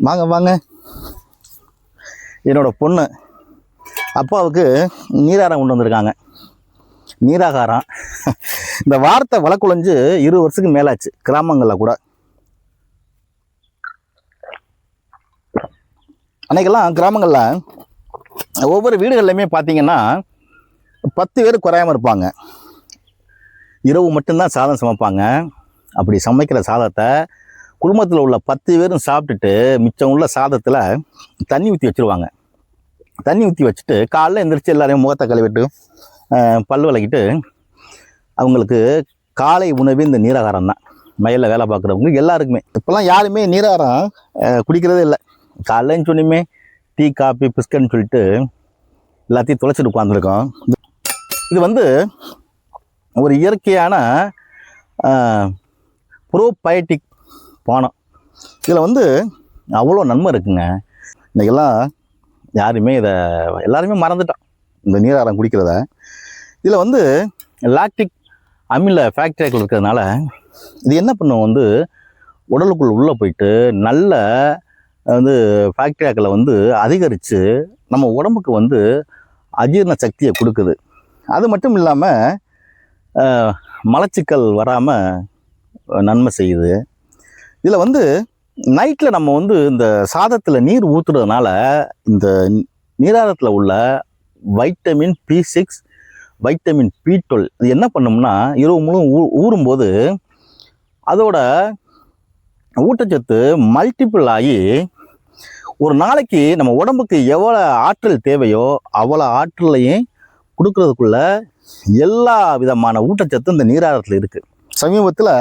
வாங்க வாங்க. என்னோட பொண்ணு அப்பாவுக்கு நீராகாரம் கொண்டு வந்திருக்காங்க. நீராகாரம் இந்த வார்த்தை வழக்குழைஞ்சு 20 வருஷத்துக்கு மேலாச்சு கிராமங்களில் கூட. அன்னைக்கெல்லாம் கிராமங்களில் ஒவ்வொரு வீடுகள்லையுமே பார்த்தீங்கன்னா 10 பேர் குறையாமல் இருப்பாங்க. இரவு மட்டும்தான் சாதம் சமைப்பாங்க. அப்படி சமைக்கிற சாதத்தை குடும்பத்தில் உள்ள 10 பேரும் சாப்பிட்டுட்டு மிச்சம் உள்ள சாதத்தில் தண்ணி ஊற்றி வச்சுருவாங்க. தண்ணி ஊற்றி வச்சுட்டு காலைல எந்திரிச்சு எல்லாரையும் முகத்தை கழுவிட்டு பல் விளக்கிட்டு அவங்களுக்கு காலை உணவு இந்த நீராகாரம் தான். வயலில் வேலை பார்க்குறவங்க எல்லாருக்குமே. இப்போல்லாம் யாருமே நீராகாரம் குடிக்கிறதே இல்லை. காலைன்னு சொன்னியுமே டீ காஃபி பிஸ்கட்னு சொல்லிட்டு எல்லாத்தையும் தொலைச்சிட்டு உட்காந்துருக்கோம். இது வந்து ஒரு இயற்கையான ப்ரோபயோட்டிக் பானம். இதில் வந்து அவ்வளோ நன்மை இருக்குங்க. இன்றைக்கெல்லாம் யாருமே எல்லாருமே மறந்துட்டோம் இந்த நீராகாரம் குடிக்கிறத. இதில் வந்து லாக்டிக் அமில ஃபேக்டரிகள் இருக்கிறதுனால இது என்ன பண்ணும் வந்து உடலுக்குள் உள்ளே போயிட்டு நல்ல வந்து ஃபேக்டரியாக்களை வந்து அதிகரித்து நம்ம உடம்புக்கு வந்து அஜீரண சக்தியை கொடுக்குது. அது மட்டும் இல்லாமல் மலச்சிக்கல் வராமல் நன்மை செய்யுது. இதில் வந்து நைட்டில் நம்ம வந்து இந்த சாதத்தில் நீர் ஊற்றுறதுனால இந்த நீராகாரத்தில் உள்ள வைட்டமின் B6 வைட்டமின் B12 இது என்ன பண்ணும்னா இரவு முழு ஊறும்போது அதோட ஊட்டச்சத்து மல்டிபிள் ஆகி ஒரு நாளைக்கு நம்ம உடம்புக்கு எவ்வளோ ஆற்றல் தேவையோ அவ்வளோ ஆற்றலையும் கொடுக்கறதுக்குள்ள எல்லா விதமான ஊட்டச்சத்தும் இந்த நீராகாரத்தில் இருக்குது. சமீபத்தில்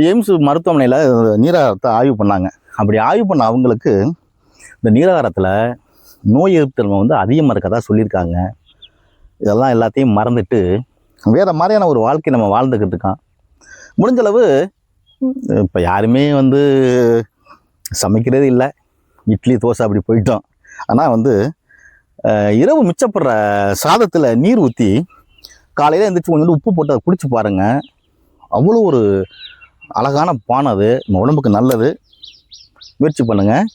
எய்ம்ஸ் மருத்துவமனையில் நீராகாரத்தை ஆய்வு பண்ணாங்க. அப்படி ஆய்வு பண்ண அவங்களுக்கு இந்த நீராகாரத்தில் நோய் எதிர்ப்பு தன்மை வந்து அதிகமாக இருக்கதா சொல்லியிருக்காங்க. இதெல்லாம் எல்லாத்தையும் மறந்துட்டு வேறு மாதிரியான ஒரு வாழ்க்கை நம்ம வாழ்ந்துக்கிட்டு இருக்கோம். முடிஞ்சளவு இப்போ யாருமே வந்து சமைக்கிறதே இல்லை. இட்லி தோசை அப்படி போயிட்டோம். ஆனால் வந்து இரவு மிச்சப்படுற சாதத்தில் நீர் ஊற்றி காலையில் எழுந்திரிச்சு கொஞ்சம் உப்பு போட்டு அதை குடிச்சு பாருங்கள். அவ்வளோ ஒரு அழகான பானம். அது நம்ம உடம்புக்கு நல்லது. முயற்சி பண்ணுங்கள்.